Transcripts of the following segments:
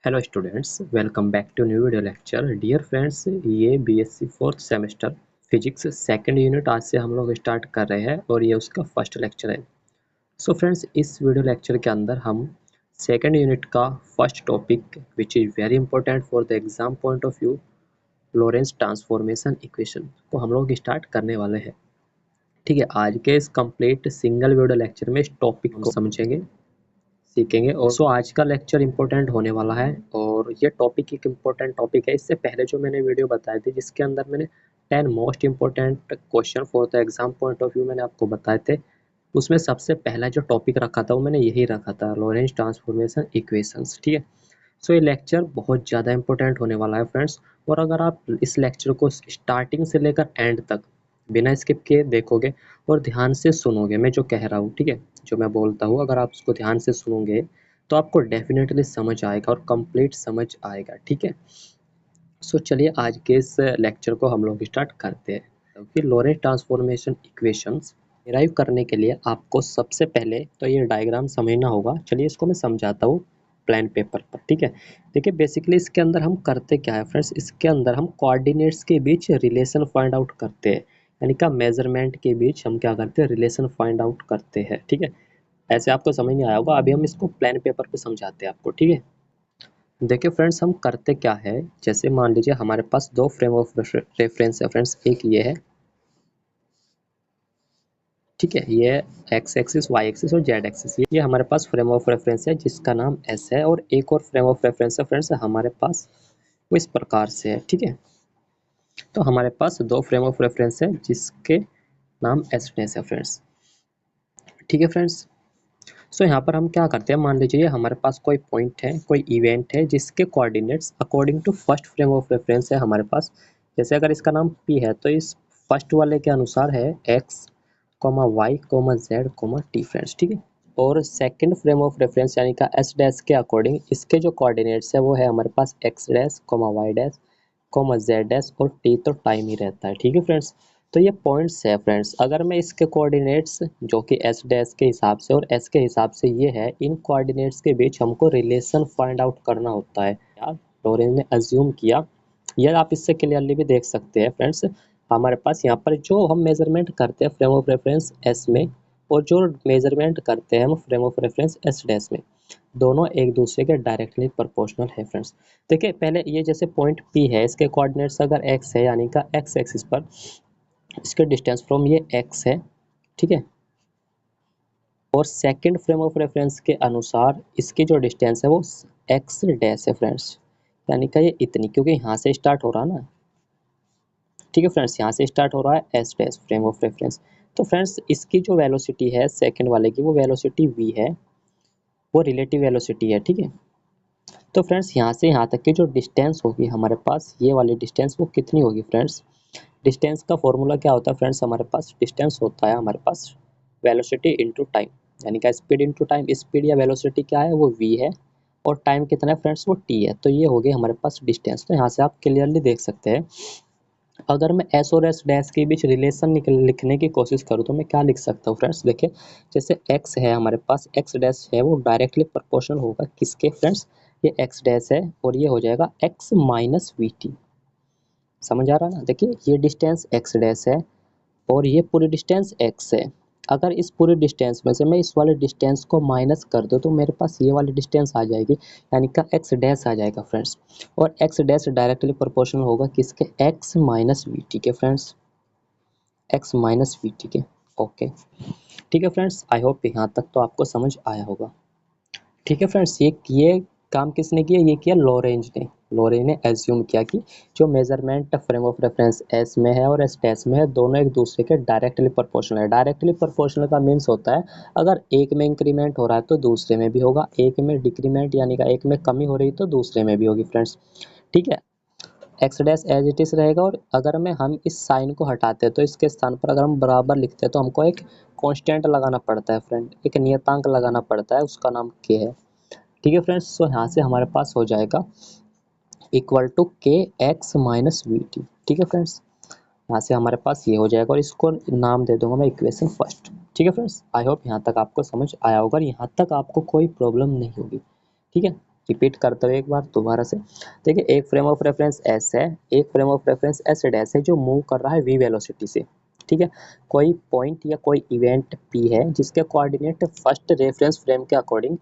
Hello students, welcome back to new video lecture. Dear friends, ये BSc fourth semester physics second unit आज से हम लोग start कर रहे हैं और ये उसका फर्स्ट लेक्चर है। सो फ्रेंड्स, इस वीडियो लेक्चर के अंदर हम सेकंड यूनिट का first topic which is very important for the exam point of view, Lorentz transformation equation को हम लोग स्टार्ट करने वाले हैं। ठीक है, आज के इस कंप्लीट सिंगल वीडियो लेक्चर में इस टॉपिक को समझेंगे, सीखेंगे। और आज का लेक्चर इंपॉर्टेंट होने वाला है और ये टॉपिक एक इम्पोर्टेंट टॉपिक है। इससे पहले जो मैंने वीडियो बताई थी जिसके अंदर मैंने 10 most important question for the exam point of view मैंने आपको बताए थे, उसमें सबसे पहला जो टॉपिक रखा था वो मैंने यही रखा था, लॉरेंस ट्रांसफॉर्मेशन इक्वेशंस। ठीक है, सो ये लेक्चर बहुत ज़्यादा इंपॉर्टेंट होने वाला है फ्रेंड्स। और अगर आप इस लेक्चर को स्टार्टिंग से लेकर एंड तक बिना स्किप किए देखोगे और ध्यान से सुनोगे मैं जो कह रहा हूँ, ठीक है, जो मैं बोलता हूँ, अगर आप उसको ध्यान से सुनोगे तो आपको डेफिनेटली समझ आएगा और कंप्लीट समझ आएगा। ठीक है, सो चलिए आज के इस लेक्चर को हम लोग स्टार्ट करते हैं। क्योंकि लॉरेंस ट्रांसफॉर्मेशन इक्वेशंस डिराइव करने के लिए आपको सबसे पहले तो ये डायग्राम समझना होगा। चलिए इसको मैं समझाता हूँ प्लान पेपर पर। ठीक है, देखिए बेसिकली इसके अंदर हम करते क्या है फ्रेंड्स, इसके अंदर हम कोऑर्डिनेट्स के बीच रिलेशन फाइंड आउट करते हैं, यानी कि मेजरमेंट के बीच हम क्या करते हैं, रिलेशन फाइंड आउट करते हैं। ठीक है, ऐसे आपको समझ नहीं आया होगा, अभी हम इसको प्लान पेपर पे समझाते हैं आपको। ठीक है, देखिए फ्रेंड्स हम करते क्या है, जैसे मान लीजिए हमारे पास दो फ्रेम ऑफ रेफरेंस है फ्रेंड्स, एक ये है, ठीक है, ये एक्स एक्सिस, वाई एक्सिस और जेड एक्सिस, ये हमारे पास फ्रेम ऑफ रेफरेंस है जिसका नाम एस है। और एक और फ्रेम ऑफ रेफरेंस है फ्रेंड्स हमारे पास, वो इस प्रकार से है। ठीक है, तो हमारे पास दो फ्रेम ऑफ रेफरेंस है जिसके नाम एस डैश है फ्रेंड्स। ठीक है फ्रेंड्स, सो यहाँ पर हम क्या करते हैं, मान लीजिए हमारे पास कोई पॉइंट है, कोई इवेंट है जिसके coordinates according to first frame of reference है हमारे पास। जैसे अगर इसका नाम पी है तो इस फर्स्ट वाले के अनुसार है x comma y comma z comma t friends. ठीक है, और सेकंड फ्रेम ऑफ रेफरेंस यानी का एस डैश के अकॉर्डिंग इसके जो कोऑर्डिनेट्स है वो है हमारे पास x dash comma y dash comma z dash और टी तो टाइम ही रहता है। ठीक है फ्रेंड्स, तो ये पॉइंट्स है फ्रेंड्स। अगर मैं इसके कोऑर्डिनेट्स जो कि एस डैश के हिसाब से और एस के हिसाब से ये है, इन कोऑर्डिनेट्स के बीच हमको रिलेशन फाइंड आउट करना होता है। यार लॉरेंस ने अज्यूम किया, यह आप इससे क्लियरली भी देख सकते हैं फ्रेंड्स। हमारे पास यहाँ पर जो हम मेजरमेंट करते हैं फ्रेम ऑफ रेफरेंस एस में और जो मेजरमेंट करते हैं हम frame of reference S dash में, दोनों एक दूसरे के डायरेक्टली प्रोपोर्शनल है फ्रेंड्स। देखिए पहले ये जैसे पॉइंट पी है, इसके कोऑर्डिनेट्स अगर एक्स है यानी का एक्स एक्सिस पर इसके डिस्टेंस फ्रॉम ये एक्स है। ठीक है, और सेकंड फ्रेम ऑफ रेफरेंस के अनुसार इसकी जो डिस्टेंस है वो एक्स डैश है फ्रेंड्स, यानी कि ये इतनी, क्योंकि यहाँ से स्टार्ट हो रहा है ना। ठीक है फ्रेंड्स, यहाँ से स्टार्ट हो रहा है S dash frame of reference. तो फ्रेंड्स इसकी जो वेलोसिटी है सेकंड वाले की, वो वेलोसिटी वी है, वो रिलेटिव वेलोसिटी है। ठीक है, तो फ्रेंड्स यहाँ से यहाँ तक की जो डिस्टेंस होगी हमारे पास, ये वाली डिस्टेंस वो कितनी होगी फ्रेंड्स। डिस्टेंस का फॉर्मूला क्या होता है फ्रेंड्स, हमारे पास डिस्टेंस होता है हमारे पास वेलोसिटी इनटू टाइम, यानी कि स्पीड इनटू टाइम। स्पीड या वेलोसिटी क्या है, वो v है, और टाइम कितना है फ्रेंड्स, वो t है। तो ये हो गई हमारे पास डिस्टेंस। तो यहाँ से आप क्लियरली देख सकते हैं, अगर मैं एस और एस डैश के बीच रिलेशन लिखने की कोशिश करूँ तो मैं क्या लिख सकता हूँ फ्रेंड्स। देखिए जैसे एक्स है हमारे पास, एक्स डैश है वो डायरेक्टली प्रोपोर्शनल होगा किसके फ्रेंड्स, ये एक्स डैश है और ये हो जाएगा एक्स माइनस वी टी। समझ आ रहा ना, देखिए ये डिस्टेंस एक्स डैश है और ये पूरी डिस्टेंस x है। अगर इस पूरे डिस्टेंस में से मैं इस वाले डिस्टेंस को माइनस कर दूं तो मेरे पास ये वाली डिस्टेंस आ जाएगी, यानी का x डैश आ जाएगा फ्रेंड्स। और x डैश डायरेक्टली प्रोपोर्शनल होगा किसके, x माइनस वी टी के friends, x minus v T के। ओके, ठीक है फ्रेंड्स, आई होप यहाँ तक तो आपको समझ आया होगा। ठीक है फ्रेंड्स, ये काम किसने किया, ये किया लॉरेंज ने। लॉरेंज ने एज्यूम किया कि जो measurement frame of reference S में है और एस डैश में है, दोनों एक दूसरे के डायरेक्टली प्रोपोर्शनल है। डायरेक्टली प्रोपोर्शनल का मीन्स होता है अगर एक में इंक्रीमेंट हो रहा है तो दूसरे में भी होगा, एक में डिक्रीमेंट यानी कि एक में कमी हो रही तो दूसरे में भी होगी फ्रेंड्स। ठीक है, x dash as it is रहेगा, और अगर मैं हम इस साइन को हटाते हैं तो इसके स्थान पर अगर हम बराबर लिखते हैं तो हमको एक कांस्टेंट लगाना पड़ता है फ्रेंड, एक नियतांक लगाना पड़ता है, उसका नाम के है। ठीक है फ्रेंड्स, सो यहाँ से हमारे पास हो जाएगा इक्वल टू के एक्स माइनस वी टी। ठीक है फ्रेंड्स, यहाँ से हमारे पास ये हो जाएगा और इसको नाम दे दूंगा मैं इक्वेशन फर्स्ट। ठीक है फ्रेंड्स, आई होप यहाँ तक आपको समझ आया होगा और यहाँ तक आपको कोई प्रॉब्लम नहीं होगी। ठीक है, रिपीट करते हुए एक बार दोबारा से देखिए, एक फ्रेम ऑफ रेफरेंस एस है, एक frame of reference S dash है जो मूव कर रहा है वी वेलोसिटी से, ठीक है। कोई पॉइंट या कोई इवेंट पी है जिसके कोऑर्डिनेट फर्स्ट रेफरेंस फ्रेम के according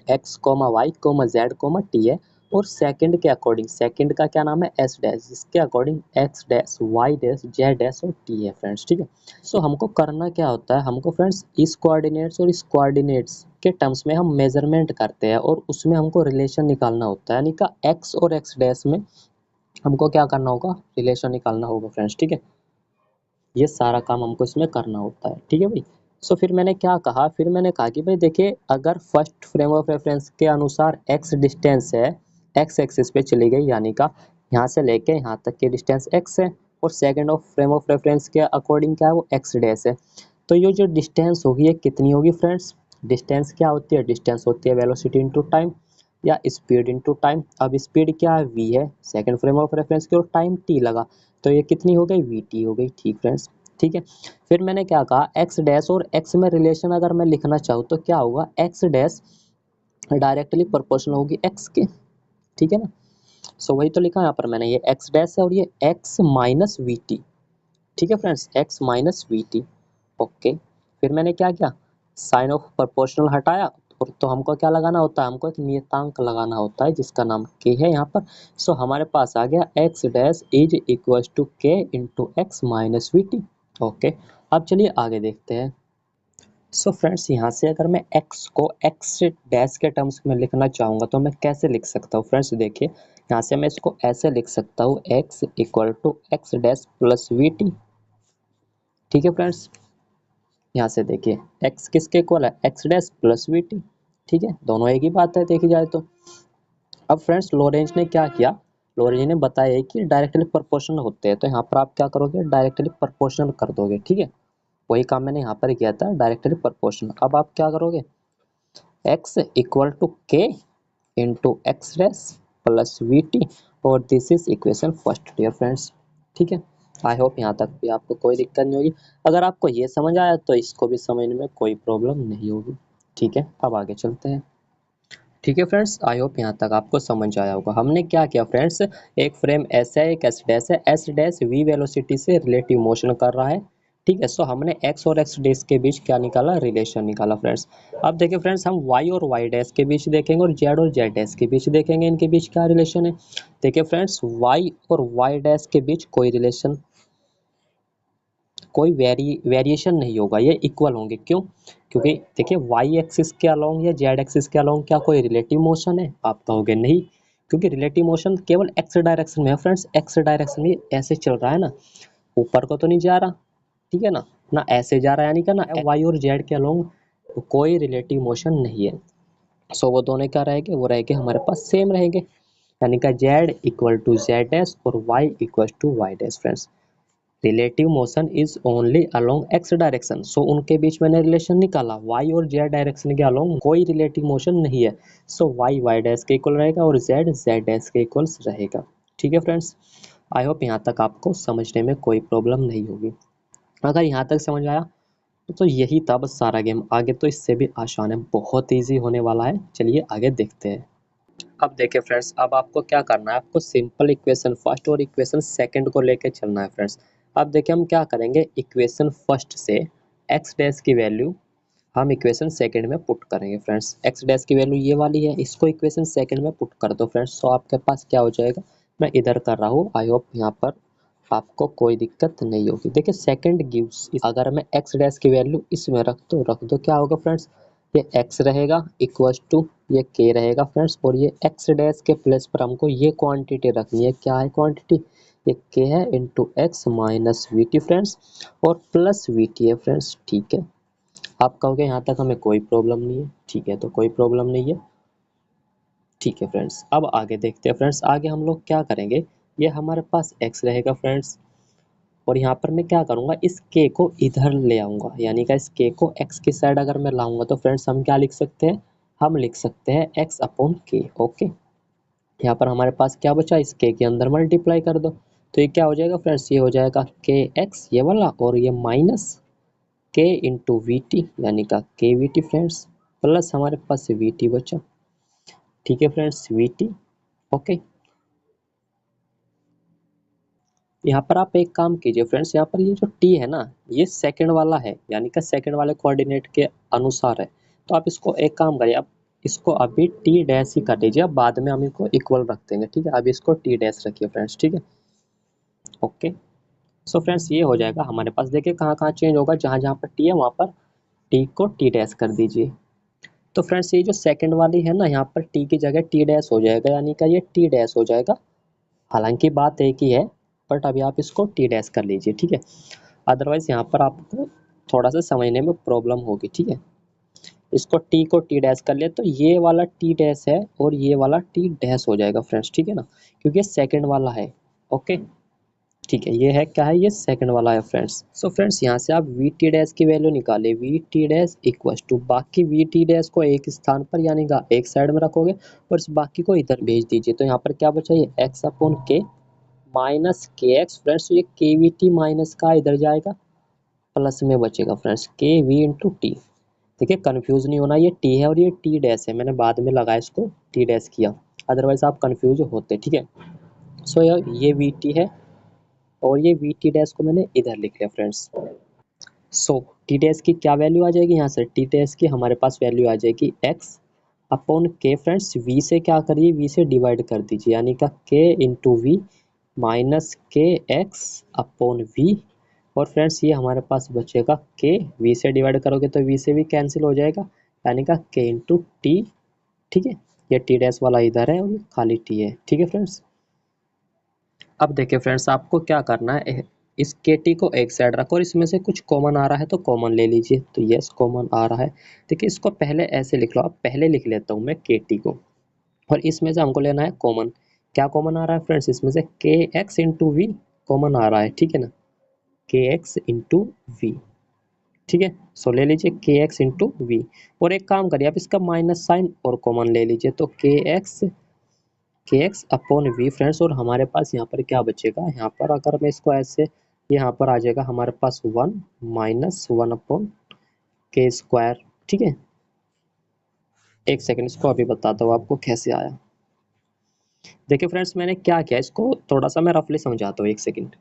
x comma y comma z comma t है, और सेकंड के अकॉर्डिंग, सेकंड का क्या नाम है एस डैश, जिसके according x dash y dash z dash और टी है फ्रेंड्स, ठीक है। सो हमको करना क्या होता है, हमको फ्रेंड्स इस कोऑर्डिनेट्स और इस कोऑर्डिनेट्स के टर्म्स में हम मेजरमेंट करते हैं और उसमें हमको रिलेशन निकालना होता है, यानी कि एक्स और एक्स डैश में हमको क्या करना होगा, रिलेशन निकालना होगा फ्रेंड्स, ठीक है। ये सारा काम हमको इसमें करना होता है, ठीक है भाई। सो फिर मैंने क्या कहा, फिर मैंने कहा कि भाई देखिए, अगर फर्स्ट फ्रेम ऑफ रेफरेंस के अनुसार एक्स डिस्टेंस है, एक्स एक्सिस पे चली गई, यानी का यहाँ से लेके यहाँ तक की डिस्टेंस एक्स है, और second of frame of reference के अकॉर्डिंग क्या है, वो एक्स डैश है। तो ये जो डिस्टेंस होगी ये कितनी होगी फ्रेंड्स, डिस्टेंस क्या होती है, डिस्टेंस होती है वेलोसिटी इनटू टाइम या स्पीड इनटू टाइम। अब स्पीड क्या है, v है सेकंड फ्रेम ऑफ रेफरेंस की, और टाइम t लगा, तो ये कितनी हो गई, vt हो गई, ठीक फ्रेंड्स, ठीक है। फिर मैंने क्या कहा, एक्स डैश और एक्स में रिलेशन अगर मैं लिखना चाहूँ तो क्या होगा, एक्स डैश डायरेक्टली प्रोपोर्शनल होगी एक्स के, ठीक है ना। सो वही तो लिखा यहाँ पर मैंने, ये एक्स डैश है और ये एक्स माइनस वी टी, ठीक है friends, x minus v t, okay. फिर मैंने क्या किया, साइन ऑफ प्रोपोर्शनल हटाया, और तो हमको क्या लगाना होता है, हमको एक नियतांक लगाना होता है जिसका नाम के है यहाँ पर। सो हमारे पास आ गया x dash is equal to k into x minus v t, okay. अब चलिए आगे देखते हैं। सो फ्रेंड्स, यहाँ से अगर मैं x को x डैश के टर्म्स में लिखना चाहूँगा तो मैं कैसे लिख सकता हूँ फ्रेंड्स, देखिए यहाँ से मैं इसको ऐसे लिख सकता हूँ, x equal to x dash plus v t, ठीक है फ्रेंड्स। यहाँ से देखिए x किसके इक्वल है, x dash plus v t, ठीक है, दोनों एक ही बात है देखी जाए तो। अब फ्रेंड्स लोरेंज ने क्या किया, लोरेंज ने बताया कि डायरेक्टली प्रोपोर्शनल होते हैं, तो यहाँ पर आप क्या करोगे, डायरेक्टली प्रोपोर्शनल कर दोगे, ठीक है। वही काम मैंने यहाँ पर किया था, डायरेक्टली प्रोपोर्शनल। अब आप क्या करोगे, x equal to k into x dash plus v t, और this is equation first dear friends, ठीक है। आई होप यहाँ तक भी आपको कोई दिक्कत नहीं होगी। अगर आपको ये समझ आया तो इसको भी समझने में कोई प्रॉब्लम नहीं होगी, ठीक है। अब आगे चलते हैं, ठीक है फ्रेंड्स, आई होप यहाँ तक आपको समझ आया होगा। हमने क्या किया फ्रेंड्स, एक फ्रेम एस है, एक एस डैश है, एस डैश वी वेलोसिटी से रिलेटिव मोशन कर रहा है, ठीक है। सो हमने एक्स और एक्स डैश के बीच क्या निकाला, रिलेशन निकाला फ्रेंड्स। अब देखिए फ्रेंड्स, हम वाई और वाई डैश के बीच देखेंगे और जेड और जेड डैश के बीच देखेंगे, इनके बीच क्या रिलेशन है। देखिए फ्रेंड्स, वाई और वाई डैश के बीच कोई रिलेशन, कोई वेरिएशन नहीं होगा, ये इक्वल होंगे, क्यों, क्योंकि देखिए वाई एक्सिस के अलोंग या जेड एक्सिस के अलोंग क्या कोई रिलेटिव मोशन है, आप कहोगे नहीं, क्योंकि रिलेटिव मोशन केवल एक्स डायरेक्शन में है फ्रेंड्स, एक्स डायरेक्शन में ऐसे चल रहा है ना, ऊपर को तो नहीं जा रहा, ठीक है ना, ना ऐसे जा रहा है, यानी कि ना वाई और जेड के अलोंग कोई रिलेटिव मोशन नहीं है। सो वो दोनों क्या रहेंगे, वो रहेंगे हमारे पास सेम रहेंगे, यानी कि z equal to z dash और y equal to y dash friends. Relative motion is only along x direction, so उनके बीच मैंने रिलेशन निकाला, वाई और जेड डायरेक्शन के अलोंग कोई रिलेटिव मोशन नहीं है, सो वाई वाई डैश के इक्वल रहेगा और जेड जेड डैश के इक्वल रहेगा, ठीक है फ्रेंड्स। आई होप यहाँ तक आपको समझने में कोई प्रॉब्लम नहीं होगी। अगर यहाँ तक समझ आया तो यही था बस सारा गेम, आगे तो इससे भी आसान है, बहुत ईजी होने वाला है, चलिए आगे देखते हैं। अब देखिए फ्रेंड्स, अब आपको क्या करना है, आपको सिंपल इक्वेशन फर्स्ट और इक्वेशन सेकंड को लेके चलना है फ्रेंड्स। अब देखिए हम क्या करेंगे, इक्वेशन फर्स्ट से एक्स डैश की वैल्यू हम इक्वेशन सेकंड में पुट करेंगे फ्रेंड्स। एक्स डैश की वैल्यू ये वाली है, इसको इक्वेशन सेकंड में पुट कर दो फ्रेंड्स, तो आपके पास क्या हो जाएगा, मैं इधर कर रहा हूँ, आई होप यहाँ पर आपको कोई दिक्कत नहीं होगी। देखिए सेकंड गिव्स, अगर मैं एक्स डैश की वैल्यू इसमें रख दो क्या होगा फ्रेंड्स, ये x रहेगा इक्वल टू ये k रहेगा फ्रेंड्स, और ये x डैश के प्लेस पर हमको ये क्वांटिटी रखनी है, क्या है क्वांटिटी, ये k है into x minus v T friends, और प्लस वी टी है फ्रेंड्स, ठीक है। आप कहोगे यहाँ तक हमें कोई प्रॉब्लम नहीं है, ठीक है, तो कोई प्रॉब्लम नहीं है, ठीक है फ्रेंड्स। अब आगे देखते हैं फ्रेंड्स, आगे हम लोग क्या करेंगे, ये हमारे पास x रहेगा फ्रेंड्स, और यहाँ पर मैं क्या करूँगा, इस k को इधर ले आऊँगा, यानी कि इस k को x की साइड अगर मैं लाऊंगा तो फ्रेंड्स हम क्या लिख सकते हैं, हम लिख सकते हैं x अपॉन k, ओके। यहाँ पर हमारे पास क्या बचा, इस k के अंदर मल्टीप्लाई कर दो, तो ये क्या हो जाएगा फ्रेंड्स, ये हो जाएगा के एक्स ये वाला, और ये माइनस के इंटू वी टी, यानी का के वी टी फ्रेंड्स, प्लस हमारे पास वी टी बचा, ठीक है फ्रेंड्स, वी टी। ओके, यहाँ पर आप एक काम कीजिए फ्रेंड्स, यहाँ पर ये जो टी है ना, ये सेकंड वाला है, यानी कि सेकंड वाले कोऑर्डिनेट के अनुसार है। तो आप इसको एक काम करिए, आप इसको अभी टी डैश ही कर दीजिए, अब बाद में हम इसको इक्वल रख देंगे, ठीक है। अभी इसको टी डैश रखिए फ्रेंड्स, ठीक है। ओके, सो फ्रेंड्स ये हो जाएगा हमारे पास। देखिए कहाँ कहाँ चेंज होगा, जहाँ जहाँ पर टी है वहाँ पर टी को टी डैश कर दीजिए। तो फ्रेंड्स ये जो सेकंड वाली है ना, यहाँ पर टी की जगह टी डैश हो जाएगा, यानी कि ये टी डैश हो जाएगा। हालांकि बात एक ही है, बट अभी आप इसको टी डैश कर लीजिए, ठीक है। अदरवाइज यहाँ पर आपको थोड़ा सा समझने में प्रॉब्लम होगी, ठीक है। इसको टी को टी डैश कर लिया तो ये वाला टी डैश है और ये वाला टी डैश हो जाएगा फ्रेंड्स, ठीक है ना, क्योंकि ये सेकंड वाला है। ओके, ठीक है, ये है क्या है, ये सेकंड वाला है फ्रेंड्स। सो फ्रेंड्स यहाँ से आप वी टी डैश की वैल्यू निकाले, v t dash equal to बाकी वी टी डैश को एक स्थान पर यानी कि एक साइड में रखोगे और इस बाकी को इधर भेज दीजिए। तो यहाँ पर क्या बचा, ये एक्स अपॉन के माइनस के एक्स फ्रेंड्स, ये के वी टी माइनस का इधर जाएगा, प्लस में बचेगा फ्रेंड्स के वी इंटू टी। देखिए कंफ्यूज नहीं होना, ये टी है और ये टी डैश है, मैंने बाद में लगाया इसको टी डैश किया, अदरवाइज आप कंफ्यूज होते, ठीक है। सो ये वी टी है और ये वी टी डैश को मैंने इधर लिख लिया फ्रेंड्स। सो टी डैश की क्या वैल्यू आ जाएगी, यहाँ से टी डैश की हमारे पास वैल्यू आ जाएगी एक्स अपॉन के फ्रेंड्स, वी से क्या करिए, वी से डिवाइड कर दीजिए, यानी का के into we minus k x upon we. और फ्रेंड्स ये हमारे पास बचेगा के, वी से डिवाइड करोगे तो वी से भी कैंसिल हो जाएगा, यानी का के इंटू टी, ठीक है। ये टी डैश वाला इधर है और ये खाली टी है, ठीक है फ्रेंड्स। अब देखिए फ्रेंड्स आपको क्या करना है, इस के टी को एक साइड रखो और इसमें से कुछ कॉमन आ रहा है तो कॉमन ले लीजिए। तो यस कॉमन आ रहा है, देखिए इसको पहले ऐसे लिख लो, अब पहले लिख लेता हूँ मैं के टी को, और इसमें से हमको लेना है कॉमन। क्या कॉमन आ रहा है फ्रेंड्स, इसमें से के एक्स इंटू वी कॉमन आ रहा है, ठीक है ना, के एक्स इंटू वी, ठीक है। सो ले लीजिए के एक्स इंटू वी, और एक काम करिए आप इसका माइनस साइन और कॉमन ले लीजिए, तो के एक्स अपॉन वी फ्रेंड्स, और हमारे पास यहाँ पर क्या बचेगा, यहाँ पर अगर मैं इसको ऐसे, यहाँ पर आ जाएगा हमारे पास वन माइनस वन अपॉन के स्क्वायर, ठीक है। एक सेकंड इसको अभी बताता हूँ आपको कैसे आया। देखिए फ्रेंड्स मैंने क्या किया, इसको थोड़ा सा मैं रफली समझाता हूँ, एक सेकंड।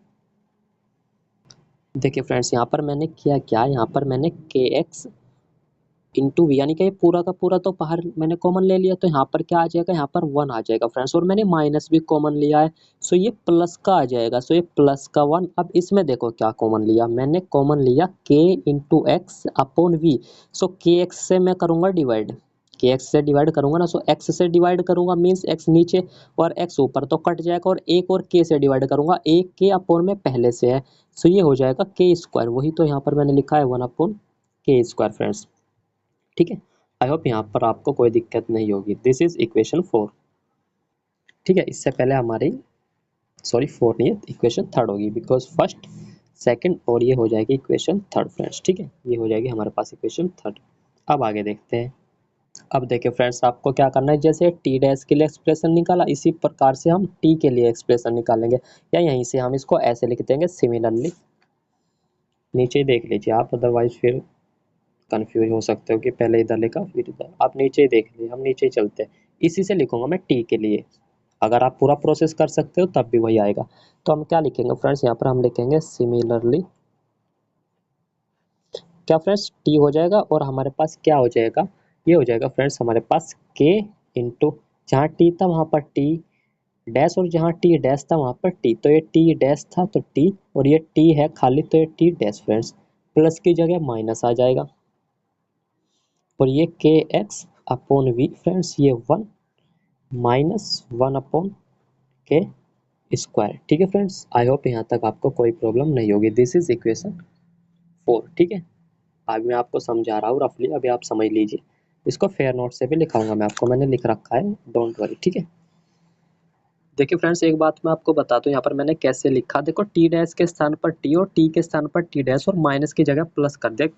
देखिए फ्रेंड्स यहाँ पर मैंने किया क्या, यहाँ पर मैंने के एक्स इंटू वी, यानी कि ये पूरा का पूरा तो बाहर मैंने कॉमन ले लिया, तो यहाँ पर क्या आ जाएगा, यहाँ पर वन आ जाएगा फ्रेंड्स, और मैंने माइनस भी कॉमन लिया है, सो ये प्लस का आ जाएगा, सो ये प्लस का वन। अब इसमें देखो क्या कॉमन लिया, मैंने कॉमन लिया के इंटू एक्स अपॉन वी। सो के एक्स से मैं करूँगा डिवाइड, के एक्स से डिवाइड करूंगा ना, सो एक्स से डिवाइड करूंगा मीन्स एक्स नीचे और एक्स ऊपर तो कट जाएगा, और एक और के से डिवाइड करूंगा, एक के अपॉन में पहले से है, सो ये हो जाएगा के स्क्वायर, वही तो यहाँ पर मैंने लिखा है वन अपॉन के स्क्वायर फ्रेंड्स, ठीक है। आई होप यहाँ पर आपको कोई दिक्कत नहीं होगी, दिस इज इक्वेशन 4, ठीक है। इससे पहले हमारी, सॉरी 4 नहीं है, इक्वेशन थर्ड होगी, बिकॉज फर्स्ट सेकंड और ये हो जाएगी इक्वेशन थर्ड फ्रेंड्स, ठीक है। ये हो जाएगी हमारे पास इक्वेशन थर्ड। अब आगे देखते हैं। अब देखिए फ्रेंड्स आपको क्या करना है, जैसे टी डैश के लिए एक्सप्रेशन निकाला, इसी प्रकार से हम टी के लिए एक्सप्रेशन निकालेंगे, या यहीं से हम इसको ऐसे लिख देंगे सिमिलरली, नीचे देख लीजिए आप, अदरवाइज फिर कंफ्यूज हो सकते हो कि पहले इधर लिखा फिर इधर, आप नीचे ही देख लीजिए, हम नीचे ही चलते हैं, इसी से लिखूंगा मैं टी के लिए। अगर आप पूरा प्रोसेस कर सकते हो तब भी वही आएगा। तो हम क्या लिखेंगे फ्रेंड्स, यहाँ पर हम लिखेंगे सिमिलरली, क्या फ्रेंड्स टी हो जाएगा, और हमारे पास क्या हो जाएगा, ये हो जाएगा फ्रेंड्स हमारे पास के इंटू, जहाँ टी था वहाँ पर टी डैश, और जहाँ टी डैश था वहाँ पर टी, तो ये टी डैश था तो टी, और ये टी है खाली तो ये टी डैश फ्रेंड्स, प्लस की जगह माइनस आ जाएगा, और ये के एक्स अपॉन वी फ्रेंड्स, ये वन माइनस वन अपॉन के स्क्वायर, ठीक है फ्रेंड्स। आई होप यहाँ तक आपको कोई प्रॉब्लम नहीं होगी, दिस इज इक्वेशन 4, ठीक है। अभी मैं आपको समझा रहा हूँ रफली, अभी आप समझ लीजिए, इसको फेयर नोट से भी लिखाऊंगा मैं आपको, मैंने लिख रखा है, डोंट वरी, ठीक है। देखिए फ्रेंड्स एक बात मैं आपको बता दूं, यहाँ पर मैंने कैसे लिखा, देखो टी डैश के स्थान पर टी और टी के स्थान पर टी डैश, और माइनस की जगह प्लस कर दिया,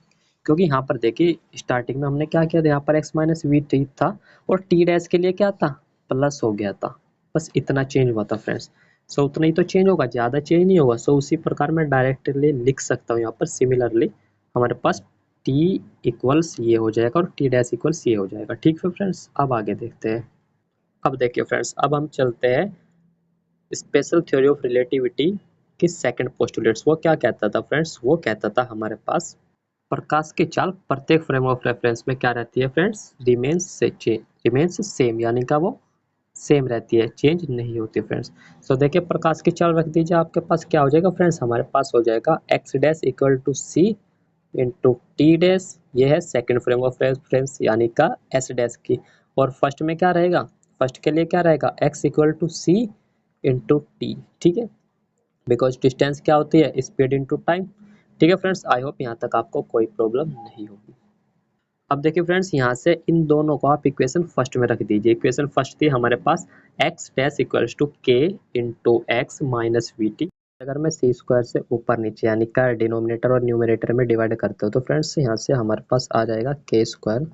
क्योंकि यहाँ पर देखिए स्टार्टिंग में हमने क्या किया था, यहाँ पर एक्स माइनस वी टी था और टी डैश के लिए क्या था, प्लस हो गया था, बस इतना चेंज हुआ था फ्रेंड्स। सो उतना ही तो चेंज होगा, ज़्यादा चेंज नहीं होगा। सो उसी प्रकार मैं डायरेक्टली लिख सकता हूँ यहाँ पर सिमिलरली, हमारे पास टी इक्वल्स ये हो जाएगा और टी डैश इक्वल्स ये हो जाएगा, ठीक है फ्रेंड्स। अब आगे देखते हैं। अब देखिए फ्रेंड्स, अब हम चलते हैं स्पेशल थ्योरी ऑफ रिलेटिविटी की सेकंड पोस्टुलेट्स। वो क्या कहता था फ्रेंड्स, वो कहता था हमारे पास प्रकाश की चाल प्रत्येक फ्रेम ऑफ रेफरेंस में क्या रहती है फ्रेंड्स, रिमेन्स सेम, यानी का वो सेम रहती है, चेंज नहीं होती फ्रेंड्स। सो देखिए प्रकाश की चाल रख दीजिए, आपके पास क्या हो जाएगा फ्रेंड्स, हमारे पास हो जाएगा x dash equal to c into t dash, ये है सेकंड फ्रेम ऑफ रेफरेंस यानी का एस डैश की। और फर्स्ट में क्या रहेगा, फर्स्ट के लिए क्या रहेगा, x equal to c into t, ठीक है, बिकॉज डिस्टेंस क्या होती है, स्पीड इंटू टाइम। ठीक है फ्रेंड्स, आई होप यहाँ तक आपको कोई प्रॉब्लम नहीं होगी। अब देखिए फ्रेंड्स, यहाँ से इन दोनों को आप इक्वेशन फर्स्ट में रख दीजिए। इक्वेशन फर्स्ट थी हमारे पास x dash equals to k into x minus v T. अगर मैं सी स्क्वायर से ऊपर नीचे यानी का डिनोमिनेटर और न्यूमरेटर में डिवाइड करते हो तो फ्रेंड्स यहाँ से हमारे पास आ जाएगा के स्क्वायर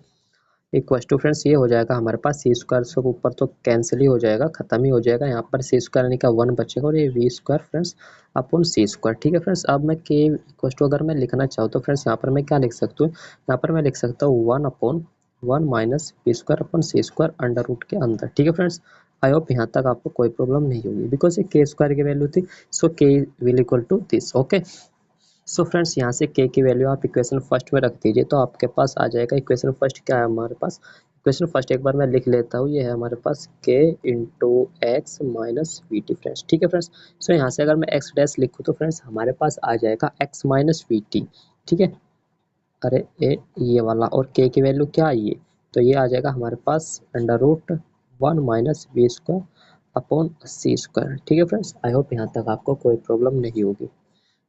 इक्वल टू फ्रेंड्स, ये हो जाएगा हमारे पास सी स्क्वायर से ऊपर तो कैंसिल ही हो जाएगा, खत्म ही हो जाएगा। यहाँ पर सी स्क्वायर यानी का 1 बचेगा और ये v square friends upon c square. ठीक है फ्रेंड्स, अब मैं के इक्वल टू अगर मैं लिखना चाहूँ तो फ्रेंड्स यहाँ पर मैं क्या लिख सकता हूँ, यहाँ पर मैं लिख सकता हूँ 1/1 minus v square upon c square under root के अंदर। ठीक है फ्रेंड्स, आई होप यहाँ तक आपको कोई प्रॉब्लम नहीं होगी, बिकॉज ये के स्क्वायर की वैल्यू थी, so k will equal to this. Okay, so friends यहाँ से के की वैल्यू आप इक्वेशन फर्स्ट में रख दीजिए तो आपके पास आ जाएगा इक्वेशन फर्स्ट क्या है हमारे पास, इक्वेशन फर्स्ट एक बार मैं लिख लेता हूँ, ये है हमारे पास के into x minus v T friends. ठीक है फ्रेंड्स, सो यहाँ से अगर मैं एक्स डैश लिखूँ तो फ्रेंड्स हमारे पास आ जाएगा एक्स माइनस वी टी। ठीक है, अरे ये वाला, और के की वैल्यू क्या है ये, तो ये आ जाएगा हमारे पास under root 1 minus v square upon c square. ठीक है फ्रेंड्स, आई होप यहाँ तक आपको कोई प्रॉब्लम नहीं होगी।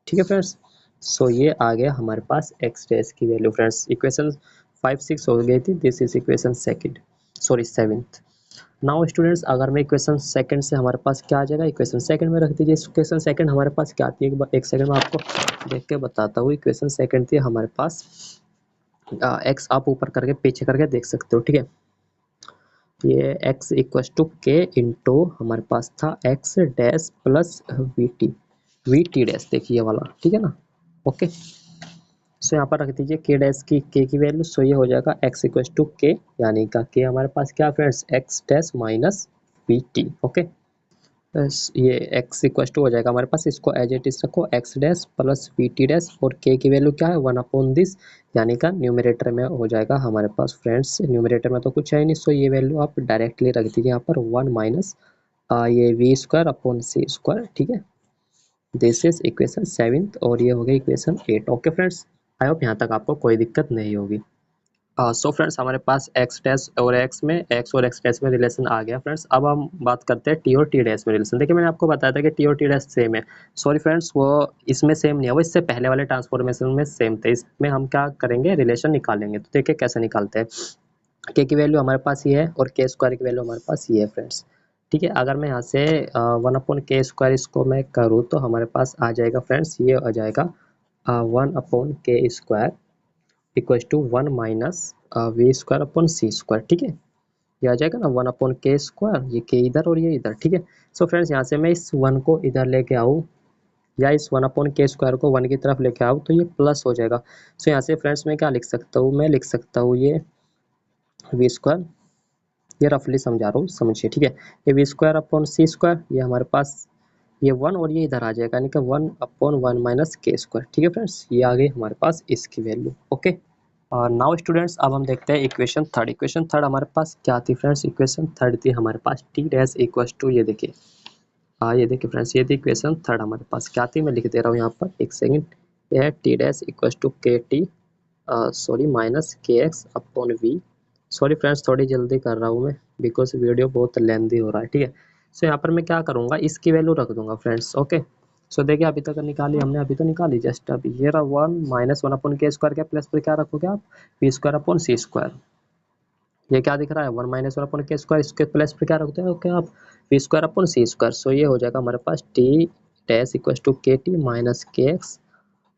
ठीक है फ्रेंड्स, सो ये आ गया हमारे पास एक्स डैश की वैल्यू फ्रेंड्स। इक्वेशन 5-6 हो गई थी, this is equation second, sorry seventh. Now students, अगर मैं इक्वेशन सेकंड से हमारे पास क्या आ जाएगा, इक्वेशन सेकंड में रख दीजिए। इक्वेशन सेकंड हमारे पास क्या आती है, एक सेकंड में आपको देख के बताता हूँ। इक्वेशन सेकंड थी हमारे पास एक्स, आप ऊपर करके पीछे करके देख सकते हो। ठीक है, ये x equals to k into हमारे पास था x dash plus v t dash, देखिए ये वाला, ठीक है ना। ओके, सो यहाँ पर रख दीजिए के डैश की के की वैल्यू, सो ये हो जाएगा x इक्वस टू के, यानी का के हमारे पास क्या friends, x dash minus v t. Okay, ये x इक्वस टू हो जाएगा हमारे पास, इसको एज इट इज रखो, x dash plus v t dash, और k की वैल्यू क्या है 1 अपॉन दिस, यानी का न्यूमरेटर में हो जाएगा हमारे पास फ्रेंड्स, न्यूमरेटर में तो कुछ है नहीं, सो ये वैल्यू आप डायरेक्टली रख दीजिए यहाँ पर 1 माइनस ये v square upon c square. ठीक है, दिस इज इक्वेशन सेवेंथ और ये हो गई equation 8। Okay friends, I hope यहाँ तक आपको कोई दिक्कत नहीं होगी। सो फ्रेंड्स, हमारे पास एक्स डैश और एक्स में, एक्स और एक्स डैश में रिलेशन आ गया फ्रेंड्स। अब हम बात करते हैं टी और टी डैश में रिलेशन। देखिए मैंने आपको बताया था कि टी और टी डैश सेम है, सॉरी फ्रेंड्स वो इसमें सेम नहीं है, वो इससे पहले वाले ट्रांसफॉर्मेशन में सेम थे। इसमें हम क्या करेंगे, रिलेशन निकालेंगे। तो देखिए कैसे निकालते हैं, के की वैल्यू हमारे पास ये है और के स्क्वायर की वैल्यू हमारे पास ये है फ्रेंड्स। ठीक है, अगर मैं यहाँ से 1/k² इसको मैं करूँ तो हमारे पास आ जाएगा फ्रेंड्स, ये आ जाएगा 1/k² equal to 1 minus v square upon c square. ठीक है, ये आ जाएगा ना 1/k², ये के इधर और ये इधर। ठीक है, सो फ्रेंड्स यहाँ से मैं इस 1 को इधर लेके आऊँ या इस 1/k² को 1 की तरफ लेके आऊँ तो ये प्लस हो जाएगा। सो यहाँ से फ्रेंड्स मैं क्या लिख सकता हूँ, मैं लिख सकता हूँ ये वी स्क्वायर, ये रफली समझा रहा हूँ, समझिए। ठीक है, ये v square upon c square, ये हमारे पास ये 1 और ये इधर आ जाएगा, यानी कि 1/1 माइनस के स्क्वायर। ठीक है फ्रेंड्स, ये आ गई हमारे पास इसकी वैल्यू। ओके, नाउ स्टूडेंट्स, अब हम देखते हैं इक्वेशन थर्ड। इक्वेशन थर्ड हमारे पास क्या थी फ्रेंड्स, इक्वेशन थर्ड थी हमारे पास टी डैश इक्वल टू, ये देखिए ये देखिए फ्रेंड्स, ये थी इक्वेशन थर्ड हमारे पास क्या थी, मैं लिख दे रहा हूँ यहाँ पर, एक सेकंड। ये है t dash equal to k t, sorry minus k x upon v, sorry friends थोड़ी जल्दी कर रहा हूँ मैं बिकॉज वीडियो बहुत लेंदी हो रहा है। ठीक है, सो यहाँ पर मैं क्या करूँगा, इसकी वैल्यू रख दूंगा फ्रेंड्स। ओके, सो देखिए अभी तक निकाली हमने, अभी तो निकाली जस्ट अभी, ये रहा 1 माइनस 1/k² क्या प्लस पर क्या रखोगे आप, p square upon c square. ये क्या दिख रहा है 1 माइनस 1/k², इसके प्लस पर क्या रखते हो क्या आप, p square upon c square. So ये हो जाएगा हमारे पास t dash equal to k t minus k x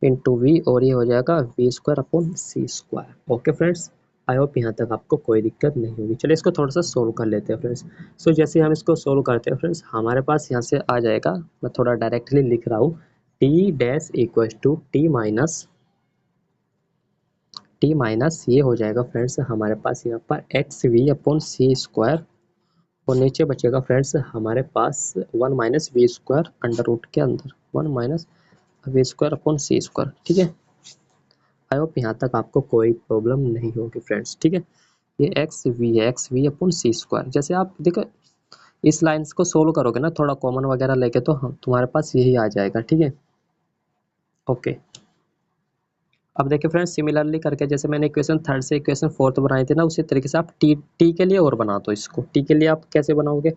into v, और ये हो जाएगा v square upon c square. Okay friends, I hope यहाँ तक आपको कोई दिक्कत नहीं होगी। चलिए इसको थोड़ा सा सोल्व कर लेते हैं फ्रेंड्स। सो जैसे हम इसको सोल्व करते हैं फ्रेंड्स, हमारे पास यहाँ से आ जाएगा, मैं थोड़ा डायरेक्टली लिख रहा हूँ, t dash equal to t minus ये हो जाएगा फ्रेंड्स हमारे पास यहाँ पर x v upon c square, और नीचे बचेगा फ्रेंड्स हमारे पास 1 minus v square under root के अंदर 1 minus v square upon c square. ठीक है, आई होप यहाँ तक आपको कोई प्रॉब्लम नहीं होगी फ्रेंड्स। ठीक है, ये x v upon c square. जैसे आप देखो इस लाइन्स को सोल्व करोगे ना थोड़ा कॉमन वगैरह लेके तो तुम्हारे पास यही आ जाएगा। ठीक है, ओके। अब देखिए फ्रेंड्स सिमिलरली करके जैसे मैंने इक्वेशन थर्ड से इक्वेशन फोर्थ बनाई थी ना, उसी तरीके से आप टी के लिए और बना दो इसको। टी के लिए आप कैसे बनाओगे,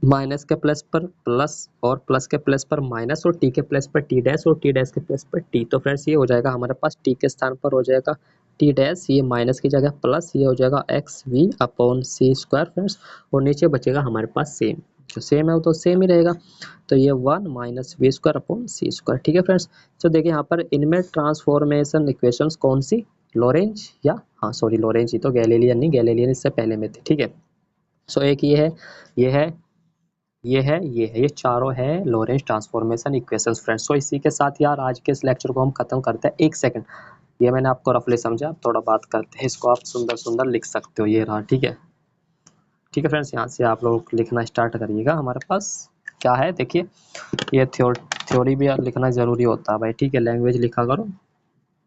माइनस के प्लस पर प्लस और प्लस के प्लस पर माइनस और टी के प्लस पर टी डैश और टी डैश के प्लस पर टी। तो फ्रेंड्स ये हो जाएगा हमारे पास टी के स्थान पर हो जाएगा टी डैश, ये माइनस की जगह प्लस, ये हो जाएगा x v upon c square friends, और नीचे बचेगा हमारे पास सेम, जो सेम है वो तो सेम ही रहेगा। तो ये 1 minus v square upon c square. ठीक है फ्रेंड्स, तो देखिए यहाँ पर इनमें ट्रांसफॉर्मेशन इक्वेशंस कौन सी, लोरेंज या हाँ सॉरी लोरेंज, ही तो गैलीलियन नहीं, गैलीलियन इससे पहले में थे। ठीक है, सो एक ये है, ये है, ये चारों है लोरेंज ट्रांसफॉर्मेशन इक्वेशंस फ्रेंड्स। सो इसी के साथ यार आज के इस लेक्चर को हम खत्म करते हैं। एक सेकंड, ये मैंने आपको रफली समझा, थोड़ा बात करते हैं, इसको आप सुंदर सुंदर लिख सकते हो, ये रहा। ठीक है, ठीक है फ्रेंड्स, यहाँ से आप लोग लिखना स्टार्ट करिएगा। हमारे पास क्या है देखिए, ये थ्योरी भी लिखना ज़रूरी होता है भाई। ठीक है, लैंग्वेज लिखा करो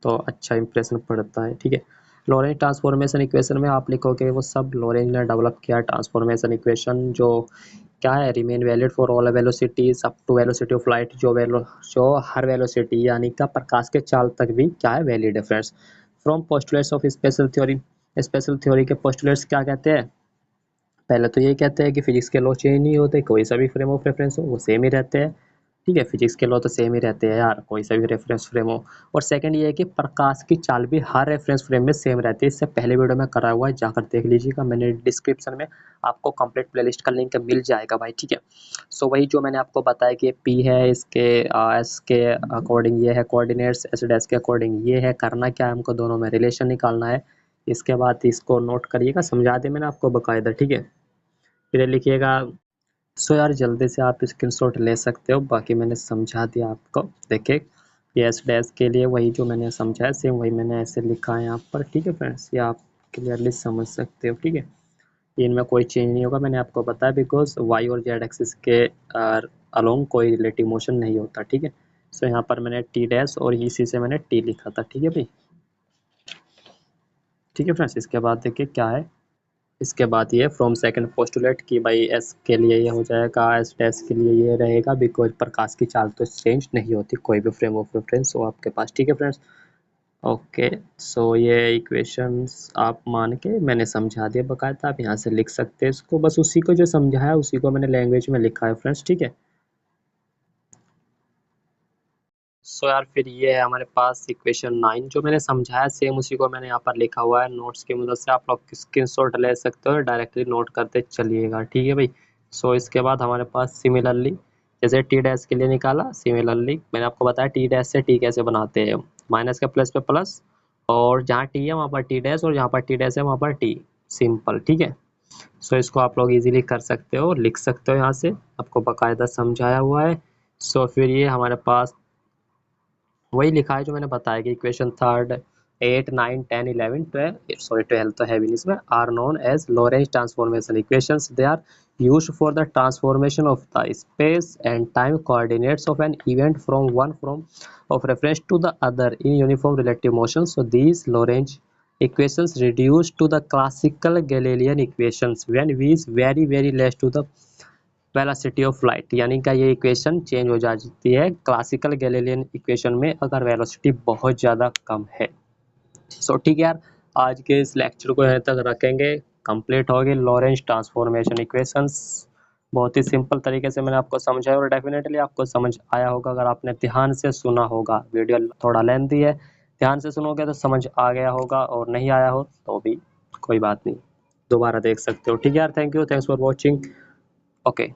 तो अच्छा इंप्रेशन पड़ता है। ठीक है, लॉरेंज ट्रांसफॉर्मेशन इक्वेशन में आप लिखोगे वो सब लॉरेंज ने डेवलप किया ट्रांसफॉर्मेशन इक्वेशन, जो क्या है, remain valid for all velocities up to velocity of light, जो हर वेलोसिटी यानी कि प्रकाश के चाल तक भी क्या है, वैलिड है friends. From postulates of special theory, special theory के पोस्टुलेट्स क्या कहते हैं, पहले तो ये कहते हैं कि फिजिक्स के लॉ चेंज नहीं होते, कोई सा भी फ्रेम ऑफ रेफरेंस हो वो सेम ही रहते हैं। ठीक है, फिजिक्स के लॉ तो सेम ही रहते हैं यार, कोई सा भी रेफरेंस फ्रेम हो। और सेकंड ये है कि प्रकाश की चाल भी हर रेफरेंस फ्रेम में सेम रहती है। इससे पहले वीडियो में करा हुआ है, जाकर देख लीजिएगा, मैंने डिस्क्रिप्शन में आपको कंप्लीट प्लेलिस्ट का लिंक मिल जाएगा भाई। ठीक है, सो वही जो मैंने आपको बताया कि पी है, इसके एस के अकॉर्डिंग ये है कोऑर्डिनेट्स, एस डैश के अकॉर्डिंग ये है, करना क्या है हमको, दोनों में रिलेशन निकालना है। इसके बाद इसको नोट करिएगा, समझा दे मैंने आपको बकायदा। ठीक है, फिर लिखिएगा। सो यार जल्दी से आप स्क्रीनशॉट ले सकते हो, बाकी मैंने समझा दिया आपको। देखिए ये एस डैश के लिए वही जो मैंने समझाया सेम वही मैंने ऐसे लिखा है यहाँ पर। ठीक है फ्रेंड्स, ये आप क्लियरली समझ सकते हो। ठीक है, इनमें कोई चेंज नहीं होगा, मैंने आपको बताया, बिकॉज वाई और जेड एक्सिस के अलोंग कोई रिलेटिव मोशन नहीं होता। ठीक है, सो यहाँ पर मैंने टी डैश और इसी से मैंने टी लिखा था। ठीक है भाई, ठीक है फ्रेंड्स, इसके बाद देखिए क्या है, इसके बाद ये फ्रॉम सेकंड पोस्टुलेट कि भाई एस के लिए ये हो जाएगा, एस डैश के लिए ये रहेगा, बिकॉज प्रकाश की चाल तो चेंज नहीं होती कोई भी फ्रेम ऑफ रेफरेंस हो आपके पास। ठीक है फ्रेंड्स, ओके। सो ये इक्वेशंस आप मान के मैंने समझा दिया बकायदा, आप यहाँ से लिख सकते हैं इसको, बस उसी को जो समझाया उसी को मैंने लैंग्वेज में लिखा है फ्रेंड्स। ठीक है, सो यार फिर ये है हमारे पास इक्वेशन 9 जो मैंने समझाया सेम उसी को मैंने यहाँ पर लिखा हुआ है, नोट्स की मदद से आप लोग स्क्रीनशॉट ले सकते हो, डायरेक्टली नोट करते चलिएगा। ठीक है भाई, सो इसके बाद हमारे पास सिमिलरली जैसे टी डैश के लिए निकाला, सिमिलरली मैंने आपको बताया टी डैश से टी कैसे बनाते हैं, माइनस के प्लस पे प्लस, और जहाँ टी है वहाँ पर टी डैश और जहाँ पर टी डैश है वहाँ पर टी, सिंपल। ठीक है, सो इसको आप लोग इजीली कर सकते हो, लिख सकते हो, यहाँ से आपको बाकायदा समझाया हुआ है। सो फिर ये हमारे पास वही लिखा है जो मैंने बताया कि इक्वेशन थर्ड 8 9 10 11 12 सॉरी 12 तो है भी नहीं इसमें, are known as Lorentz transformation equations. They are used for the transformation of the space and time coordinates of an event from one frame of reference to the other in uniform relative motion. So these Lorentz equations reduce to the classical Galilean equations when v is very less to the velocity of light, यानी कि ये equation change हो जाती है classical Galilean equation में अगर velocity बहुत ज़्यादा कम है। सो ठीक है यार, आज के इस लेक्चर को यहाँ तक रखेंगे, कंप्लीट हो गए लॉरेंज ट्रांसफॉर्मेशन इक्वेशंस। बहुत ही सिंपल तरीके से मैंने आपको समझाया और डेफिनेटली आपको समझ आया होगा अगर आपने ध्यान से सुना होगा। वीडियो थोड़ा लेंथी है, ध्यान से सुनोगे तो समझ आ गया होगा, और नहीं आया हो तो भी कोई बात नहीं, दोबारा देख सकते हो। ठीक है यार, thank you, thanks for watching, okay.